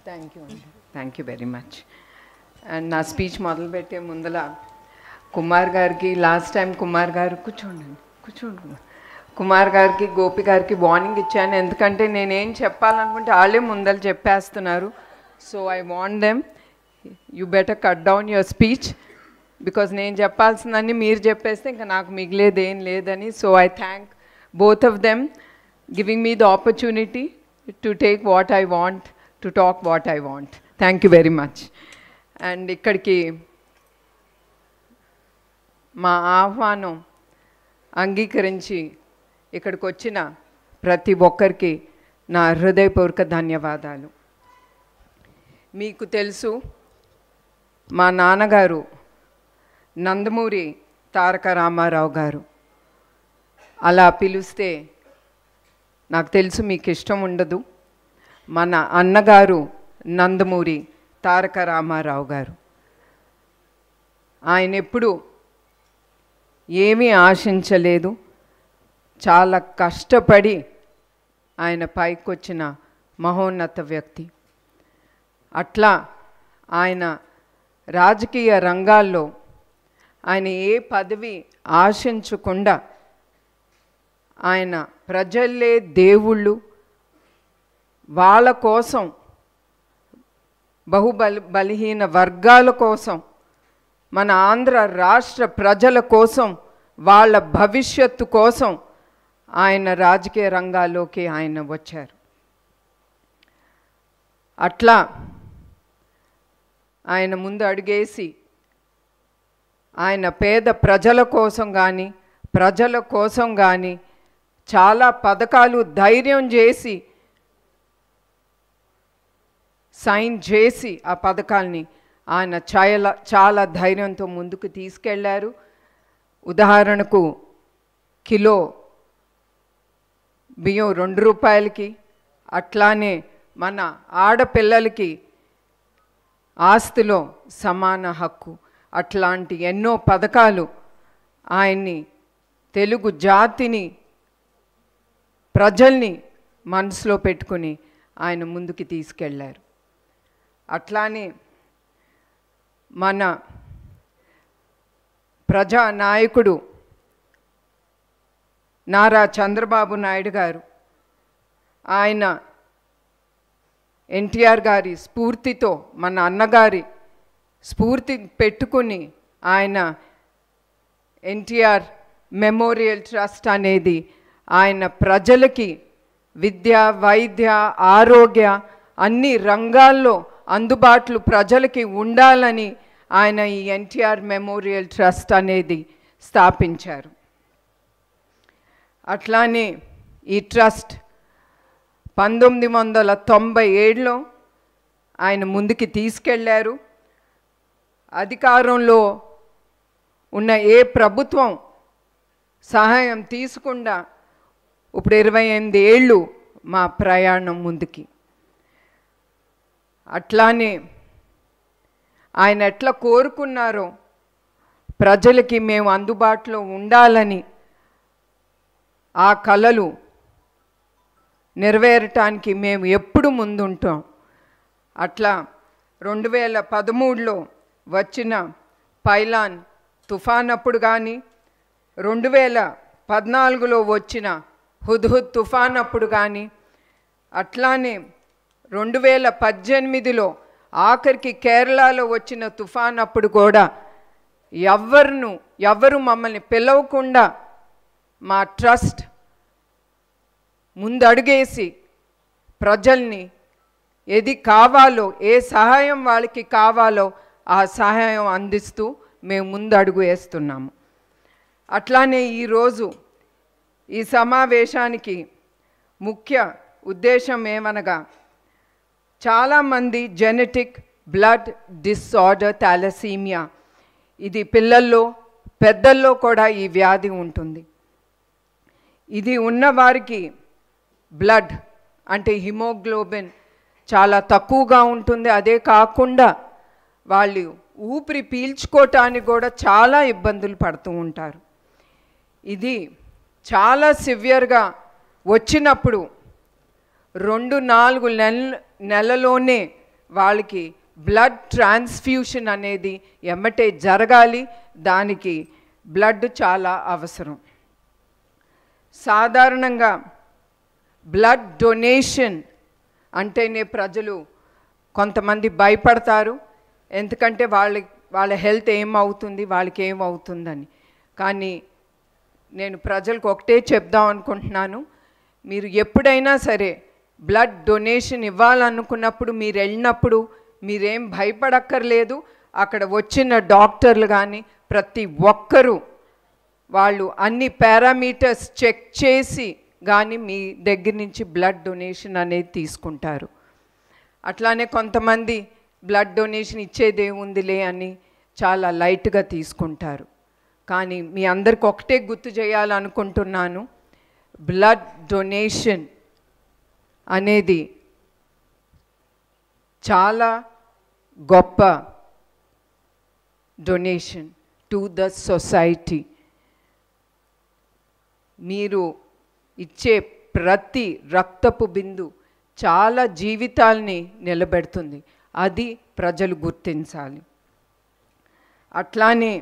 Thank you very much. And నా speech మొదలుపెట్టే ముందల కుమార్ గారికి లాస్ట్ టైం కుమార్ గారు కూర్చోండి కుమార్ గారికి గోపి గారికి వార్నింగ్ ఇచ్చాను, ఎందుకంటే నేనేం చెప్పాలనుకుంటే వాళ్ళే ముందర చెప్పేస్తున్నారు. So I want them, you better cut down your speech, because నేను చెప్పాల్సిందని మీరు చెప్పేస్తే ఇంకా నాకు మిగిలేది ఏం లేదని. So I thank both of them giving me the opportunity to take what I want, to talk what I want. Thank you very much. And ఇక్కడికి మా ఆహ్వానం అంగీకరించి ఇక్కడికి వచ్చిన ప్రతి ఒక్కరికి నా హృదయపూర్వక ధన్యవాదాలు. మీకు తెలుసు, మా నాన్నగారు నందమూరి తారక రామారావు గారు. అలా పిలిస్తే నాకు తెలుసు మీకు ఇష్టం ఉండదు. మన అన్నగారు నందమూరి తారక రామారావు గారు. ఆయన ఎప్పుడు ఏమీ ఆశించలేదు, చాలా కష్టపడి ఆయన పైకి వచ్చిన మహోన్నత వ్యక్తి. అట్లా ఆయన రాజకీయ రంగాల్లో ఆయన ఏ పదవి ఆశించకుండా ఆయన ప్రజలే దేవుళ్ళు, వాళ్ళ కోసం, బలహీన వర్గాల కోసం, మన ఆంధ్ర రాష్ట్ర ప్రజల కోసం, వాళ్ళ భవిష్యత్తు కోసం ఆయన రాజకీయ రంగాల్లోకి ఆయన వచ్చారు. అట్లా ఆయన ముందు అడుగేసి ఆయన పేద ప్రజల కోసం కానీ ప్రజల కోసం కానీ చాలా పథకాలు ధైర్యం చేసి సైన్ చేసి ఆ పథకాల్ని ఆయన చాలా ధైర్యంతో ముందుకు తీసుకెళ్లారు. ఉదాహరణకు కిలో బియ్యం 2 రూపాయలకి, అట్లానే మన ఆడపిల్లలకి ఆస్తిలో సమాన హక్కు, అట్లాంటి ఎన్నో పథకాలు ఆయన్ని, తెలుగు జాతిని, ప్రజల్ని మనసులో పెట్టుకుని ఆయన ముందుకు తీసుకెళ్లారు. అట్లానే మన ప్రజానాయకుడు నారా చంద్రబాబు నాయుడు గారు, ఆయన ఎన్టీఆర్ గారి స్ఫూర్తితో, మన అన్నగారి స్ఫూర్తి పెట్టుకుని ఆయన ఎన్టీఆర్ మెమోరియల్ ట్రస్ట్ అనేది ఆయన ప్రజలకి విద్య, వైద్య, ఆరోగ్య అన్ని రంగాల్లో అందుబాటులో ప్రజలకి ఉండాలని ఆయన ఈ ఎన్టీఆర్ మెమోరియల్ ట్రస్ట్ అనేది స్థాపించారు. అట్లానే ఈ ట్రస్ట్ 1997లో ఆయన ముందుకి తీసుకెళ్లారు. అధికారంలో ఉన్న ఏ ప్రభుత్వం సహాయం తీసుకుండా ఇప్పుడు 28 ఏళ్ళు మా ప్రయాణం ముందుకి. అట్లానే ఆయన ఎట్లా కోరుకున్నారో ప్రజలకి మేము అందుబాటులో ఉండాలని, ఆ కలలు నెరవేరటానికి మేము ఎప్పుడు ముందుంటాం. అట్లా 2013లో వచ్చిన పైలాన్ తుఫాన్ అప్పుడు కానీ, 2014లో వచ్చిన హుద్హుద్ తుఫాన్ అప్పుడు కానీ, అట్లానే 2018లో ఆఖరికి కేరళలో వచ్చిన తుఫాన్ అప్పుడు కూడా ఎవరు మమ్మల్ని పిలవకుండా మా ట్రస్ట్ ముందడుగేసి ప్రజల్ని ఏది కావాలో, ఏ సహాయం వాళ్ళకి కావాలో ఆ సహాయం అందిస్తూ మేము ముందడుగు వేస్తున్నాము. అట్లానే ఈరోజు ఈ సమావేశానికి ముఖ్య ఉద్దేశం ఏమనగా, చాలామంది జెనెటిక్ బ్లడ్ డిసార్డర్ థాలసీమియా, ఇది పిల్లల్లో పెద్దల్లో కూడా ఈ వ్యాధి ఉంటుంది. ఇది ఉన్నవారికి బ్లడ్ అంటే హిమోగ్లోబిన్ చాలా తక్కువగా ఉంటుంది. అదే కాకుండా వాళ్ళు ఊపిరి పీల్చుకోవటానికి కూడా చాలా ఇబ్బందులు పడుతూ ఉంటారు. ఇది చాలా సివియర్గా వచ్చినప్పుడు 2-4 నెలలోనే వాళ్ళకి బ్లడ్ ట్రాన్స్ఫ్యూషన్ అనేది ఎమ్మటే జరగాలి. దానికి బ్లడ్ చాలా అవసరం. సాధారణంగా బ్లడ్ డొనేషన్ అంటేనే ప్రజలు కొంతమంది భయపడతారు. ఎందుకంటే వాళ్ళ హెల్త్ ఏమవుతుంది, వాళ్ళకి ఏమవుతుందని. కానీ నేను ప్రజలకు ఒకటే చెప్దాం అనుకుంటున్నాను, మీరు ఎప్పుడైనా సరే బ్లడ్ డొనేషన్ ఇవ్వాలనుకున్నప్పుడు మీరు వెళ్ళినప్పుడు మీరేం భయపడక్కర్లేదు. అక్కడ వచ్చిన డాక్టర్లు కానీ ప్రతి ఒక్కరూ వాళ్ళు అన్ని పారామీటర్స్ చెక్ చేసి కానీ మీ దగ్గర నుంచి బ్లడ్ డొనేషన్ అనేది తీసుకుంటారు. అట్లానే కొంతమంది బ్లడ్ డొనేషన్ ఇచ్చేదేముందిలే అని చాలా లైట్గా తీసుకుంటారు. కానీ మీ అందరికి ఒకటే గుర్తు చేయాలనుకుంటున్నాను, బ్లడ్ డొనేషన్ అనేది చాలా గొప్ప డొనేషన్ టు ద సొసైటీ. మీరు ఇచ్చే ప్రతి రక్తపు బిందు చాలా జీవితాల్ని నిలబెడుతుంది. అది ప్రజలు గుర్తించాలి. అట్లానే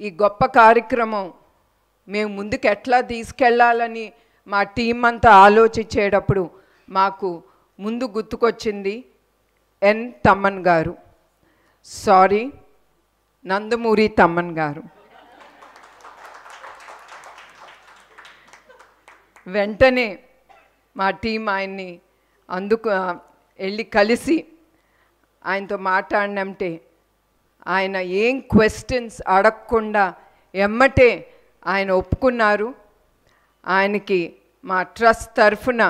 ఈ గొప్ప కార్యక్రమం మేము ముందుకు ఎట్లా తీసుకెళ్ళాలని మా టీం అంతా ఆలోచించేటప్పుడు మాకు ముందు గుర్తుకొచ్చింది ఎన్ తమ్మన్ గారు, సారీ నందమూరి తమ్మన్ గారు. వెంటనే మా టీం ఆయన్ని వెళ్ళి కలిసి ఆయనతో మాట్లాడినంటే ఆయన ఏం క్వశ్చన్స్ అడగకుండా ఎమ్మటే ఆయన ఒప్పుకున్నారు. ఆయనకి మా ట్రస్ట్ తరఫున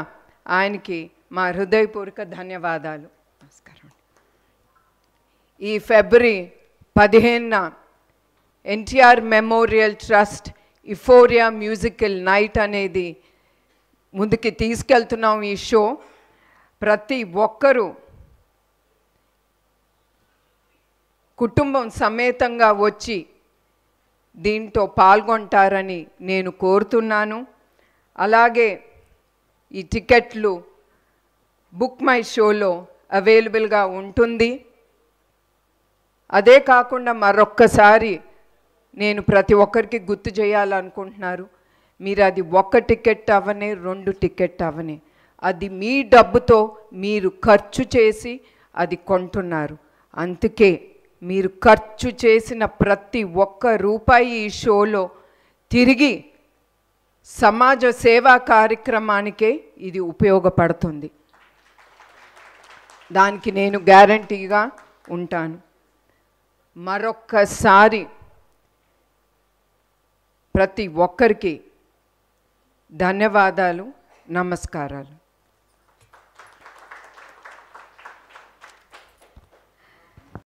ఆయనకి మా హృదయపూర్వక ధన్యవాదాలు. నమస్కారం. ఈ ఫిబ్రవరి 15న NTR memorial trust euphoria musical night అనేది ముందుకి తీసుకెళ్తున్నాం. ఈ షో ప్రతి ఒక్కరూ కుటుంబం సమేతంగా వచ్చి దీంట్లో పాల్గొంటారని నేను కోరుతున్నాను. అలాగే ఈ టికెట్లు బుక్ మై షోలో అవైలబుల్గా ఉంటుంది. అదే కాకుండా మరొక్కసారి నేను ప్రతి ఒక్కరికి గుర్తు చేయాలనుకుంటున్నారు, మీరు అది 1 టికెట్ అవనే 2 టికెట్ అవనే అది మీ డబ్బుతో మీరు ఖర్చు చేసి అది కొంటున్నారు. అందుకే మీరు ఖర్చు చేసిన ప్రతి ఒక్క రూపాయి ఈ షోలో తిరిగి సమాజ సేవా కార్యక్రమానికే ఇది ఉపయోగపడుతుంది. దానికి నేను గ్యారంటీగా ఉంటాను. మరొక్కసారి ప్రతి ఒక్కరికి ధన్యవాదాలు, నమస్కారాలు.